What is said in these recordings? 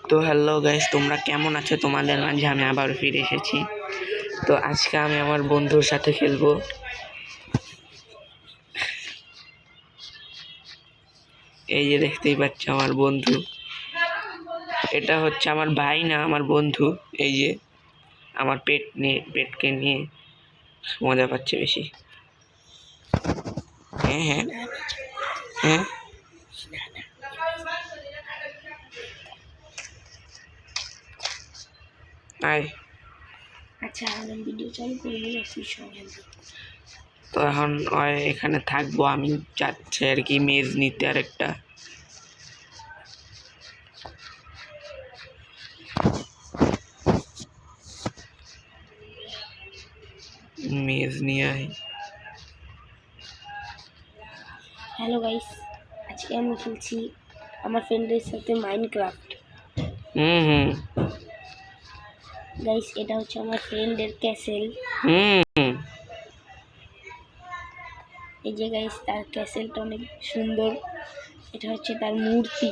তো hello guys, তোমরা কেমন আছো? তোমাদের মাঝে আমি আবার ফিরে এসেছি। তো আজকে আমি আমার বন্ধুর সাথে খেলবো। এই যে দেখতেই পাচ্ছ আমার বন্ধু, এটা হচ্ছে আমার ভাই না, আমার বন্ধু। এই যে আমার পেটকে নিয়ে মজা পাচ্ছে বেশি। হ্যাঁ হ্যাঁ হ্যাঁ, আয়। আচ্ছা, আমি ভিডিও চালু করে দিয়েছি সবাই। তো এখন এখানে থাকবো, আমি যাচ্ছি আর কি মেজ নিতে আরেকটা। মেজ নিয়ে আয়। হ্যালো গাইস, আজকে আমি খেলছি আমার ফ্রেন্ডের সাথে মাইনক্রাফট। হুম। গাইস, এটা হচ্ছে আমার ফ্রেন্ডের ক্যাসেল। এই যে গাইস, তার ক্যাসেলটা অনেক সুন্দর। এটা হচ্ছে তার মূর্তি।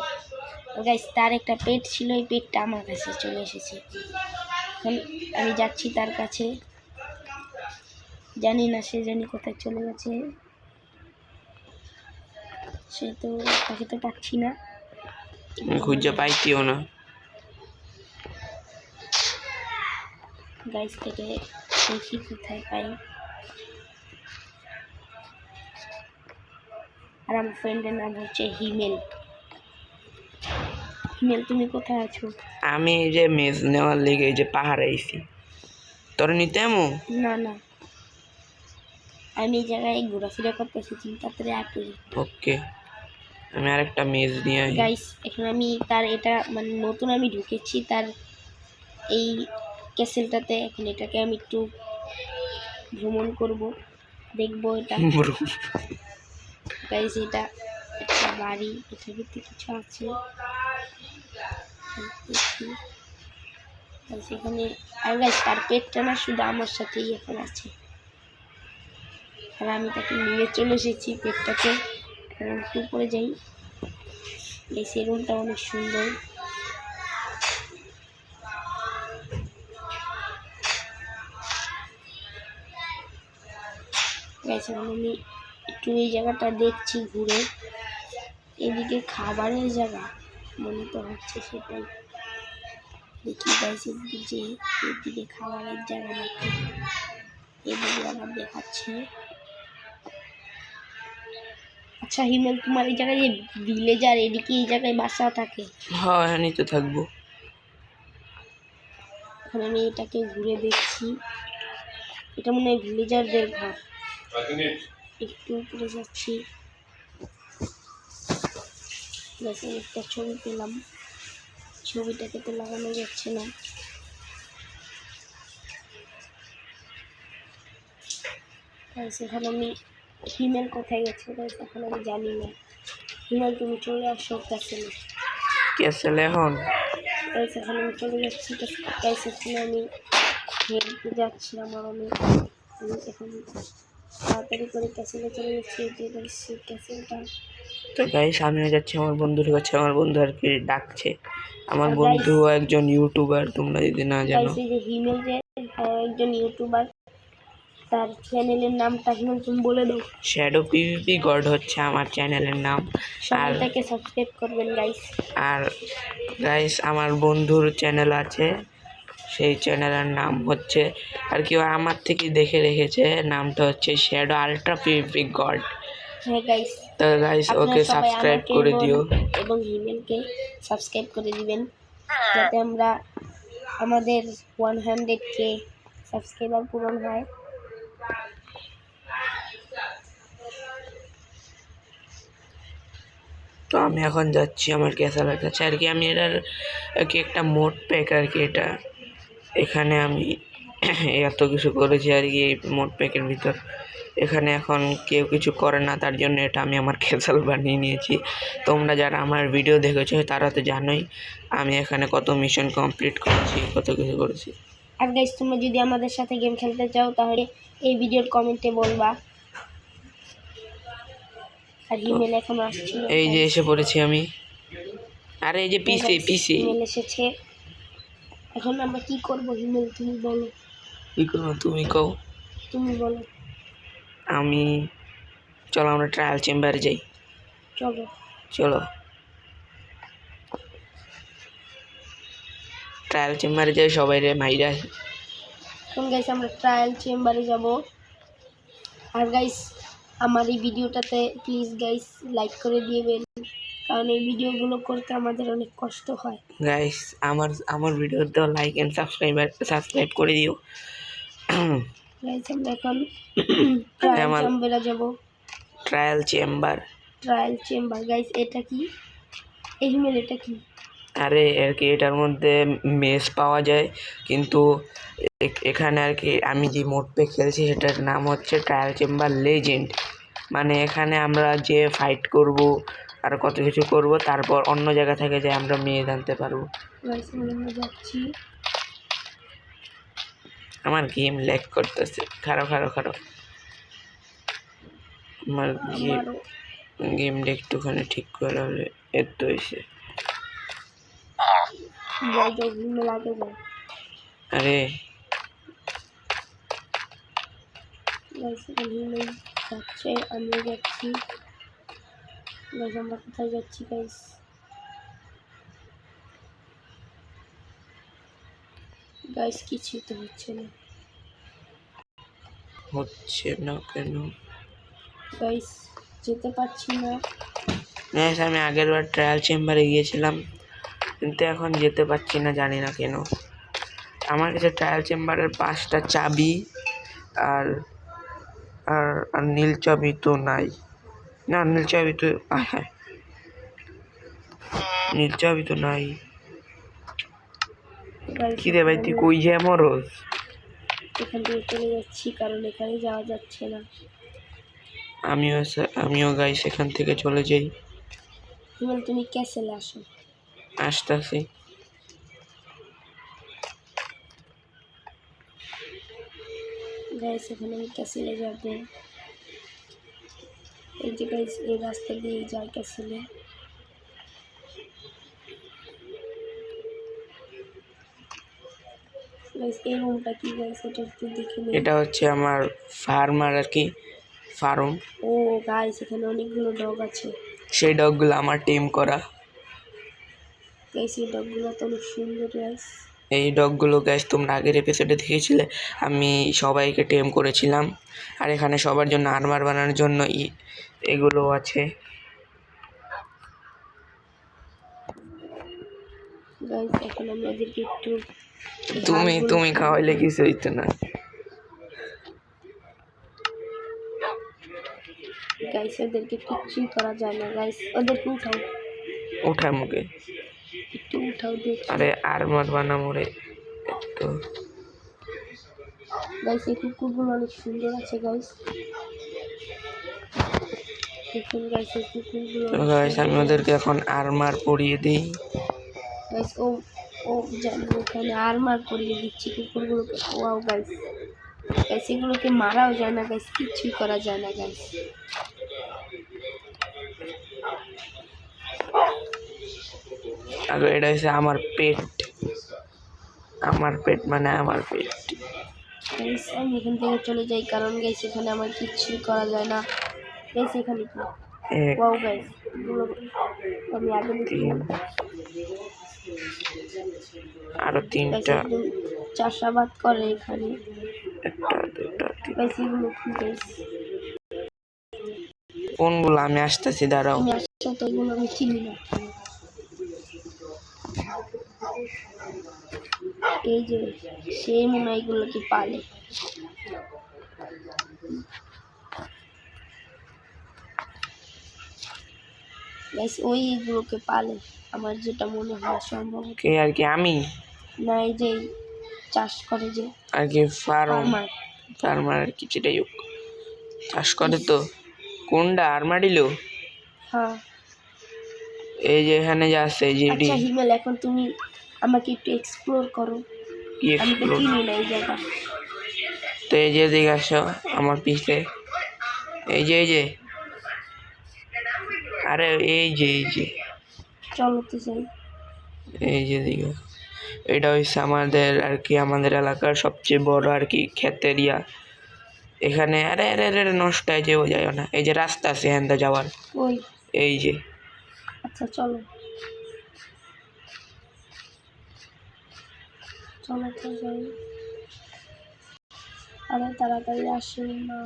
গাইস, তার একটা পেট ছিল, এই পেটটা আমার কাছে চলে এসেছে। এখন আমি যাচ্ছি তার কাছে, জানি না সে কোথায় চলে গেছে। তাকে তো পাচ্ছি না, খুঁজে পাইতিও না। গাইস থেকে দেখি কোথায় পাই। আর আমার ফ্রেন্ডের নাম হচ্ছে হিমেল। হিমেল, তুমি কোথায় আছো? আমি এই যে মেজ নেওয়ার লেগে এই যে পাহাড়ে আইছি। তোর নিতে আমু? না, আমি এই জায়গায় ঘোরাফেরা করতে এসেছি, তাড়াতাড়ি আসো। ওকে, আমি আরেকটা মেজ নিয়ে আই। গাইস, এখন আমি তার এটা মানে নতুন আমি ঢুকেছি তার এই ক্যাসেলটাতে। এখন এটাকে আমি একটু ভ্রমণ করব, দেখবো এটা। গাইস, এটা একটা বাড়ি, এটার ভিতরে কিছু আছে। সেখানে আর গাইস, তার পেটটা না শুধু আমার সাথেই এখন আছে, আর আমি তাকে নিয়ে চলে এসেছি পেটটাকে। একটু উপরে যাই। এই রুমটা অনেক সুন্দর। গাইস, আমি একটু এই জায়গাটা দেখছি ঘুরে। এদিকে খাবারের জায়গা মনে তো হচ্ছে, সেটাই দেখি। গাইস, এদিকে খাবারের জায়গা নাকি, এদিকে আবার দেখাচ্ছে। আচ্ছা হিমেল, তোমার এই জায়গায় যে ভিলেজার, এদিকে এই জায়গায় বাসা থাকে? হ্যাঁ, এখানেই তো থাকবো। এখন আমি এটাকে ঘুরে দেখছি, এটা মনে হয় ভিলেজারদের ঘর। একটু উপরে যাচ্ছি, একটা ছবি পেলাম, ছবিটাকে তো লাগানো যাচ্ছে না। সেখানে আমি হিমেল কোথায় গেছে এখন আমি জানি না। হিমেল, তুমি চলে আসো ক্যাসেলে। ক্যাসেলে এখন সেখানে আমি চলে যাচ্ছি ক্যাসেলে। আমি হেঁটে যাচ্ছিলাম, আর আমি এখন তাড়াতাড়ি করে ক্যাসেলে চলে যাচ্ছি। ক্যাসেলটা তো গাইস, আমিও যাচ্ছি আমার বন্ধুর কাছে। আমার বন্ধু আর কি ডাকছে। আমার বন্ধু একজন ইউটিউবার, তোমরা যদি না জানো। এই যে হিমেল যে একজন ইউটিউবার, তার চ্যানেলের নামটা হিমেল তুমি বলে দাও। শ্যাডো পিভিপি গড হচ্ছে আমার চ্যানেলের নাম। সবাই তাকে সাবস্ক্রাইব করবেন গাইস। আর গাইস, আমার বন্ধুর চ্যানেল আছে, সেই চ্যানেলের নাম হচ্ছে আর কি আমার থেকে দেখে রেখেছে, নামটা হচ্ছে শ্যাডো আলট্রা পিভিপি গড। হ্যাঁ গাইস, তো গাইস, ওকে সাবস্ক্রাইব করে দিও এবং হিমেলকে সাবস্ক্রাইব করে দিবেন, যাতে আমরা আমাদের 100K সাবস্ক্রাইবার পূরণ হয়। তো আমি এখন যাচ্ছি আমার ক্যাসেলের কাছে আর কি। আমি এটার আর কি একটা মোড প্যাক আর কি, এটা এখানে আমি এত কিছু করেছি আর কি এই মোড প্যাকের ভিতর। এখানে এখন কেউ কিছু করে না, তার জন্য এটা আমি আমার ক্যাসেল বানিয়ে নিয়েছি। তোমরা যারা আমার ভিডিও দেখেছো তারা তো জানোই আমি এখানে কত মিশন কমপ্লিট করেছি, কত কিছু করেছি। আর গাইস, তোমরা যদি আমাদের সাথে গেম খেলতে চাও তাহলে এই ভিডিওর কমেন্টে বলবা। আর হিমেল এখন আসছে, এই যে এসে পড়েছি আমি। আরে এই যে পিছে পিছে হিমেল এসেছে। এখন আমরা কি করবো হিমেল, তুমি বলো। কি করবো তুমি কও। তুমি বলো। আমি চলো আমরা ট্রায়াল চেম্বারে যাই। চলো। চলো ট্রায়াল চেম্বারে যাই, সবাই রে মাইরা। এখন গাইস আমরা ট্রায়াল চেম্বারে যাব। আর গাইস আমার এই ভিডিওটাতে প্লিজ গাইস লাইক করে দিবেন, কারণ এই ভিডিওগুলো করতে আমাদের অনেক কষ্ট হয়। গাইস আমার ভিডিওতে লাইক এন্ড সাবস্ক্রাইব করে দিও। গাইস আমরা এখন ট্রায়াল চেম্বারে যাব। ট্রায়াল চেম্বার গাইস এটা কি? এই হিমেল এটা কি? আরে আর কি এটার মধ্যে মেস পাওয়া যায়, কিন্তু এখানে আর কি আমি যে মোড পে খেলছি সেটার নাম হচ্ছে ট্রায়াল চেম্বার লেজেন্ড। মানে এখানে আমরা যে ফাইট করব আর কত কিছু করব, তারপর অন্য জায়গা থেকে যে আমরা মেয়ে জানতে পারবো। যাচ্ছি। আমার গেম ল্যাগ করতেছে, খারাপ আমার গেমটা একটুখানি ঠিক করে হলে এত হয়েছে। আরে যাচ্ছে, আমিও যাচ্ছি। আমরা কোথায় যাচ্ছি গাইস? গাইস কিছুই তো হচ্ছে না কেন গাইস, যেতে পারছি না। আমি আগের বার ট্রায়াল চেম্বারে গিয়েছিলাম, কিন্তু এখন যেতে পারছি না, জানি না কেন। আমার কাছে ট্রায়াল চেম্বারের 5টা চাবি আর আর আর নীল চাবি তো নাই। না নীল চাবি তো হ্যাঁ, নীল চাবি তো নাই। কি রে ভাই তুই কই যে মরস? এখান থেকে চলে যাচ্ছি, কারণ এখানে যাওয়া যাচ্ছে না। আমিও গাইস এখান থেকে চলে যাই। তুমি ক্যাসেলে আসো। আসতেছি। গাইস এখানে আমি ক্যাসেলে যাব। এই যে গাইস এই রাস্তা দিয়ে যাই ক্যাসেলে। গাইস এই রুমটা কি গাইস, এটা একটু দেখে নিন। এটা হচ্ছে আমার ফার্মার আর কি, ফার্ম। ও গাইস এখানে অনেকগুলো ডগ আছে। সেই ডগগুলো আমার টেম করা। গাইস এই ডগগুলো তো অনেক সুন্দর গাইস। এই ডগগুলো গাইস তোমরা আগের এপিসোডে দেখেছিলে, আমি সবাইকে টেম করেছিলাম। আর এখানে সবার জন্য আর্মার বানানোর জন্য এগুলো আছে। গাইস এখন আমি ওদেরকে একটু তুমি খাওয়াইলে কিছু হইতো না। গাইস ওদেরকে কিচ্ছুই করা যায় না গাইস, ওদেরকে উঠায় মুখে একটু উঠাও দেখি। আরে আর্মার বানাবো রে তো। গাইস এই কুকুরগুলো অনেক সুন্দর আছে গাইস, দেখুন গাইস এই কুকুরগুলো। গাইস আমি ওদেরকে এখন আর্মার পরিয়ে দিই। গাইস ও জানি ওখানে আর্মার পরিয়ে দিচ্ছি কুকুরগুলোকে। ওয়াও গাইস, এগুলোকে মারাও যায় না গাইস, কিছুই করা যায় না গাইস। আগে এটা হচ্ছে আমার পেট, মানে আমার পেট। গাইস আমি এখান থেকে চলে যাই, কারণ গাইস এখানে আমার কিছুই করা যায় না গাইস। এখানে কি? ওয়াও গাইস আমি আগে আরো 3টা চাষাবাদ করে এখানে। 1টা 2টা 3টা। গাইস এগুলো কি গাইস? কোনগুলো? আমি আসতেছি, দাঁড়াও। আমি আসছে তো এগুলো আমি চিনি না। এই যে সেই মনে হয় এগুলো কি পালে। গাইস ওই এগুলোকে পালে আমার যেটা মনে হয় সম্ভব। কে আর কি? আমি না, এই যে চাষ করে যে আর কি ফার্মার আর কি, যেটাই হোক চাষ করে তো। কোনটা আর্মাডিলো? হ্যাঁ এই যে এখানে যা আছে এই যে। আচ্ছা হিমেল এখন তুমি আমাকে একটু এক্সপ্লোর করো, আমি তো চিনি না এই জায়গা। তো এই যে দিকে আসো আমার পিছে, এই যে আরে এই যে চলো তো যাই। এই যে দিকে এটা হচ্ছে আমাদের আর কি আমাদের এলাকার সবচেয়ে বড় আর কি ক্ষেতের ইয়া। এখানে আরে আরে আরে আরে নষ্ট হয়ে যেও যায় না, এই যে রাস্তা আছে হ্যান্ডা যাওয়ার, ওই এই যে আচ্ছা চলো চলো তো যাই। আরে তাড়াতাড়ি আসো না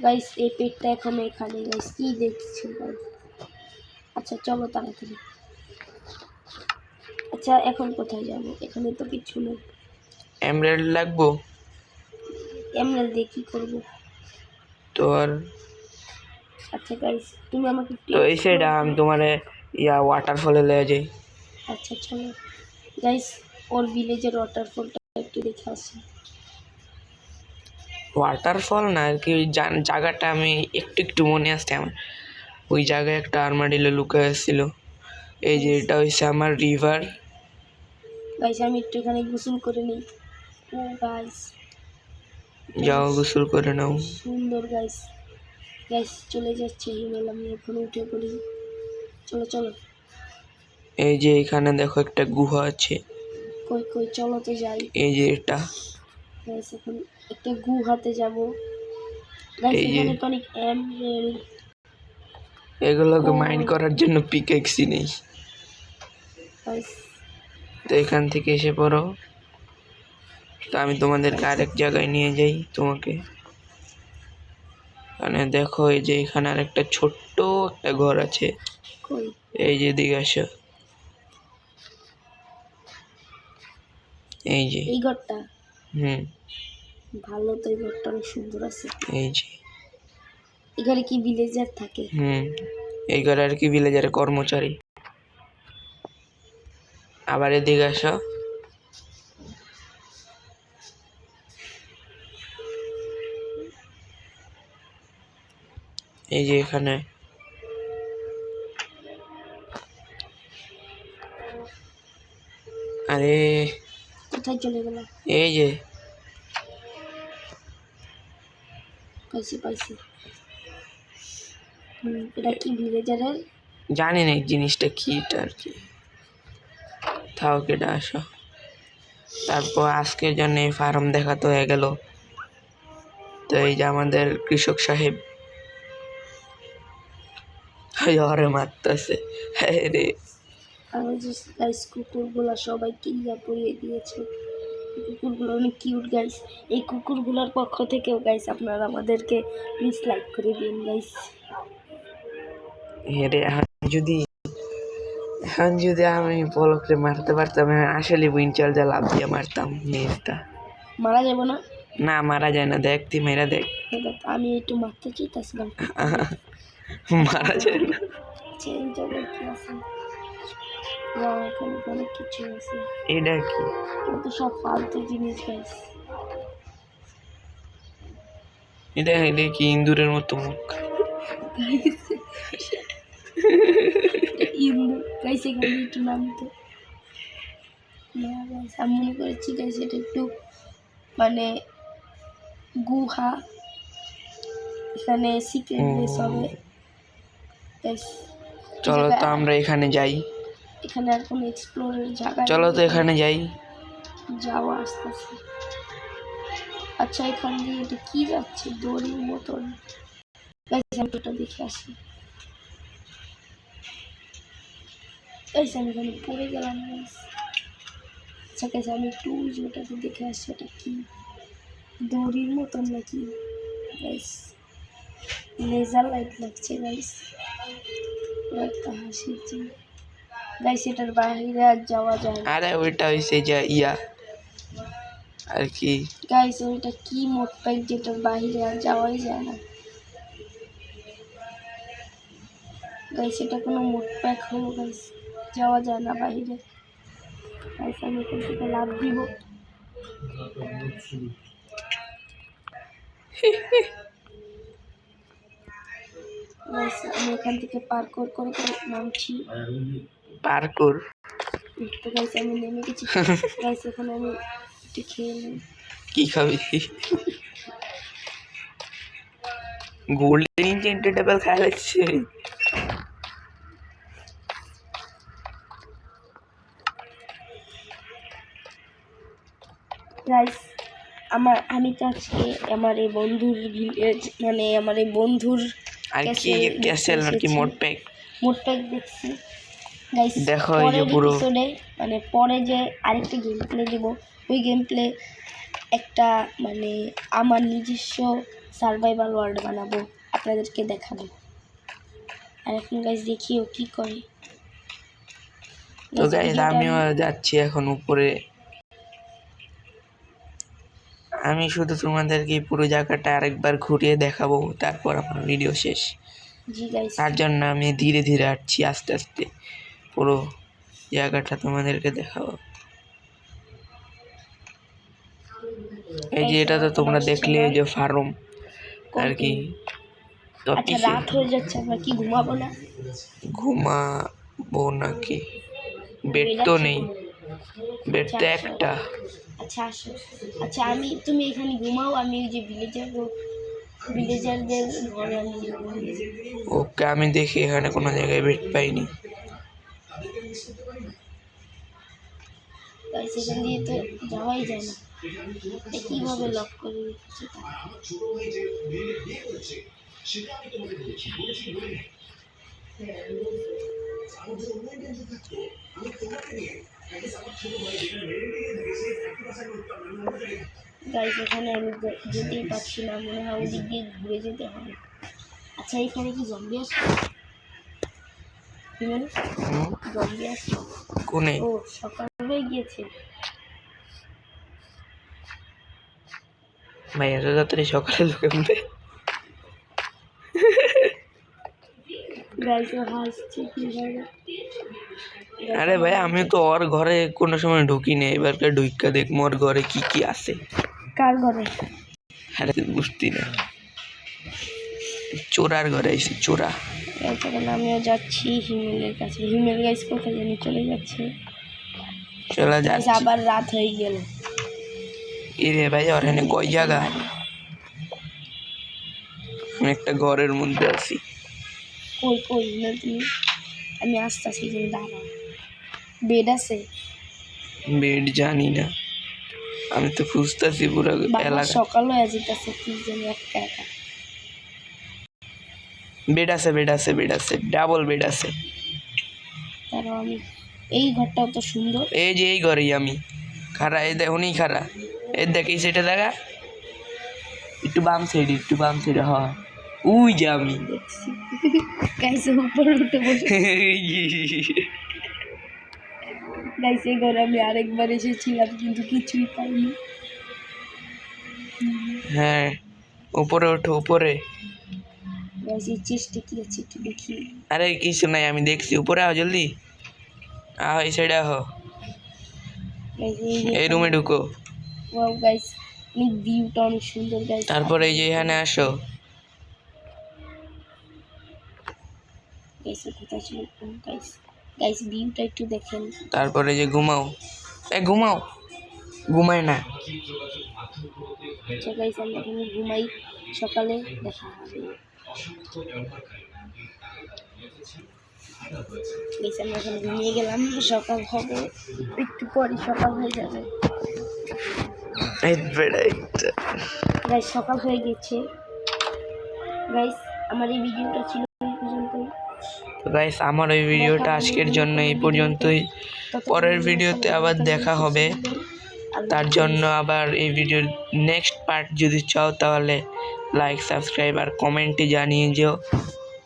গাইস, এই পেটটা এখন এখানে গাইস, কি দেখছি গাইস। আচ্ছা চলো তাড়াতাড়ি। আচ্ছা এখন কোথায় যাবো? এখানে তো কিছু নেই। এমরাল্ড লাগবো এমএল দিয়ে কি করবো? তো আর আচ্ছা গাইস, তুমি আমাকে একটু তো এই সাইডে আমি তোমার ইয়া ওয়াটারফলে লয়ে যাই। আচ্ছা চলো গাইস, ওর ভিলেজের ওয়াটারফলটা একটু দেখে আসি। ওয়াটারফল না আর কি, ওই জায়গাটা আমি একটু একটু মনে আসছে আমার। ওই জায়গায় একটা আর্মাডিলো লুকায় আসছিল। এই যে এটা হচ্ছে আমার রিভার। গাইস আমি একটু এখানে গোসল করে নিই। ও গাইস, যাও গোসল করে নাও। সুন্দর গাইস। গাইস চলে যাচ্ছে হিমেল, আমি এখন উঠে পড়ি। চলো চলো। এই যে এখানে দেখো একটা গুহা আছে, কই কই, চলো তো যাই। এই যে এটা। গাইস এখন একটা গুহাতে যাব। গাইস এই যে এখানে তো অনেক এমরেল। এগুলোকে মাইন্ড করার জন্য পিকেক্সি নেই। গাইস তো এখান থেকে এসে পড়ো, তো আমি তোমাদেরকে আরেক জায়গায় নিয়ে যাই তোমাকে। মানে দেখো এই যে এখানে আর একটা ছোট্ট একটা ঘর আছে, কই? এই যে দিকে আসো, এই যে। এই ঘরটা হুম ভালো তো, এই ঘরটা অনেক সুন্দর আছে। এই যে। এখানে কি ভিলেজার থাকে? এই ঘরে আর কি ভিলেজারের কর্মচারী। আবার এদিকে আসো, এই যে এখানে। আরে কোথায় চলে গেল? এই যে পাইছি পাইছি। এটা কি ভিলেজারের? জানি না এই জিনিসটা কি, এটা আর কি। তাও কেটে আসো। তারপর আজকের জন্য এই ফার্ম দেখাতে হয়ে গেল। তো এই যে আমাদের কৃষক সাহেব জ্বরে মারতেছে, হ্যাঁ রে। আর ওই যে গাইস কুকুরগুলো সবাই কিলিয়া পরিয়ে দিয়েছে। কুকুরগুলো অনেক কিউট গাইস। এই কুকুরগুলোর পক্ষ থেকেও গাইস আপনারা আমাদেরকে প্লিজ লাইক করে দিন গাইস। হ্যাঁ রে, এখন যদি আমি পলকরে মারতে পারতাম, আসলে উইন্ডচাল যা লাভ দিয়ে মারতাম মেয়েটা। মারা যাবো না? না মারা যায় না, দেখ তুই মেয়েরা দেখ। আমি একটু মারতে চাইতেছিলাম। মারা যায় না। আচ্ছা এই জায়গায় কি আছে? এখানে অনেক কিছু আছে, এটা কি? কিন্তু সব ফালতু জিনিস গাইস। এটা এটা কি ইন্দুরের মতো মুখ? ইন্দু গাইস, এখানে একটু নামতো না গাইস। আমি মনে করেছি গাইস এটা একটু মানে গুহা, এখানে সিক্রেট প্লেস হবে গাইস। চলো তো আমরা এখানে যাই। এখানে আর কোনো এক্সপ্লোরের জায়গা চলো তো এখানে যাই। যাওয়া আসতেছে। আচ্ছা এখান দিয়ে এটা কি যাচ্ছে দড়ির মতন? গাইস আমি ওটা দেখে আসি। গাইস আমি এখানে পড়ে গেলাম গাইস। আচ্ছা গাইস আমি একটু ওটাকে দেখে আসি, এটা কি দড়ির মতন নাকি গাইস? লেজার লাইট লাগছে গাইস, একটা হাসির জিনিস গাইস। এটার বাইরে আর যাওয়া যায় না। আরে ওইটা হইছে যে ইয়া আর কি গাইস, ওইটা কি মোট পাইপ যেটার বাইরে আর যাওয়াই যায় না গাইস। এটা কোনো মোট প্যাক হলো গাইস, যাওয়া যায় না বাইরে গাইস। আমি এখান থেকে লাভ দিব গাইস। আমি এখান থেকে পার্কোর করে করে নামছি। পার্কুর। তো গাইস আমি নেমে গেছি গাইস। এখন আমি একটু খেয়ে নিই। কি খাবি? গোল্ডেন ইনচেন্টেবল খেলা হচ্ছে। গাইস আমি তো আজকে আমার এই বন্ধুর ভিলেজ মানে আমার এই বন্ধুর আর কি ক্যাসেল আর কি মোট প্যাক দেখছি গাইস। দেখো এই যে পরের পুরো এপিসোডে মানে পরে যে আরেকটা গেম প্লে দেবো, ওই গেম প্লে একটা মানে আমার নিজস্ব সার্ভাইভাল ওয়ার্ল্ড বানাবো, আপনাদেরকে দেখাবো। আর এখন গাইস দেখিও কি করে। তো গাইস আমিও যাচ্ছি এখন উপরে। আমি শুধু তোমাদেরকে পুরো জায়গাটা আরেকবার ঘুরিয়ে দেখাবো, তারপর আমার ভিডিও শেষ। জি গাইস, তার জন্য আমি ধীরে ধীরে হাঁটছি, আস্তে আস্তে পুরো জায়গাটা তোমাদেরকে দেখাবো। এই যে এটা তো তোমরা দেখলে যে ফার্ম আর কি। আচ্ছা রাত হয়ে যাচ্ছে, আমরা কি ঘুমাবো না? ঘুমাবো নাকি? বেড তো নেই, বেড তো একটা। আচ্ছা আসো, আচ্ছা তুমি এখানে ঘুমাও, আমি ওই যে ভিলেজারদের ঘরে আমি ওকে, আমি দেখি এখানে কোনো জায়গায় বেড পাইনি। সেখান দিয়ে তো যাওয়াই যায় না, কিভাবে লক করে রেখেছি গাইস। এখানে আমি যেতেই পারছি না, মনে হয় ওদিক দিয়ে ঘুরে যেতে হবে। আচ্ছা এখানে কি জম্বি আছে? জম্বি আছে কোনে? ও সকাল হয়ে গিয়েছে ভাই, এত রাত্রে সকালে দোকান দেয়? গাইস ও হাসছে কিভাবে। আরে ভাই, আমি তো ওর ঘরে কোনো সময় ঢুকি না, এবারকার ঢুকা দেখ মোর ঘরে কি কি আছে। কার ঘরে? আরে বুঝতি না, চোরার ঘরে আইসি, চোরা। তখন আমিও যাচ্ছি হিমেলের কাছে। হিমেল গাইস কোথায় জানি চলে যাচ্ছে, চলে যাচ্ছে। আবার রাত হয়ে গেল। এরে ভাই, ওর এখানে কয় জায়গা? আমি একটা ঘরের মধ্যে আছি। কই কই না তুমি? আমি আসতেছি, তুমি দাঁড়াও। বেড আছে? বেড জানি না, আমি তো খুঁজতেছি পুরো এলাকা। সকাল হয়ে যেতেছে, কি জানি একা একা। বেড আছে, বেড আছে, বেড আছে, ডাবল বেড আছে। তারপর আমি এই ঘরটাও তো সুন্দর। এই যে এই ঘরেই আমি খারা, এই দেখ উনি খারা, এই দেখ এই সেটা দেখা, একটু বাম সাইডে, একটু বাম সাইডে। হ্যাঁ ওই যে আমি দেখছি গাইস উপরে উঠে বসে। গাইস এই ঘরে আমি আরেকবার এসেছিলাম কিন্তু কিছুই পাইনি। হ্যাঁ উপরে ওঠো, উপরে। গাইস এই চেষ্টা কি আছে একটু দেখি। আরে কিছু নাই, আমি দেখছি। উপরে আহ, জলদি আহ, এই সাইডে আহ, এই রুমে ঢুকো। ওয়াও গাইস, এই ভিউটা অনেক সুন্দর গাইস। তারপরে এই যে এখানে আসো। গাইস কোথায় ছিল গাইস? গাইস ভিউটা একটু দেখেন। তারপরে যে ঘুমাও, এ ঘুমাও, ঘুমায় না। আচ্ছা গাইস আমরা এখানে ঘুমাই, সকালে দেখা হবে। গাইস আমরা এখন ঘুমিয়ে গেলাম, সকাল হবে একটু পরে, সকাল হয়ে যাবে। গাইস সকাল হয়ে গেছে। গাইস আমার এই ভিডিওটা ছিল এই পর্যন্তই। গাইস আমার ওই ভিডিওটা আজকের জন্য এই পর্যন্তই। পরের ভিডিওতে আবার দেখা হবে। তার জন্য আবার এই ভিডিওর নেক্সট পার্ট যদি চাও তাহলে লাইক, সাবস্ক্রাইব আর কমেন্টে জানিয়ে যেও।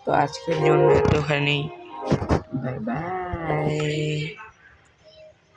তো আজকের জন্য একটুখানি বাই বাই।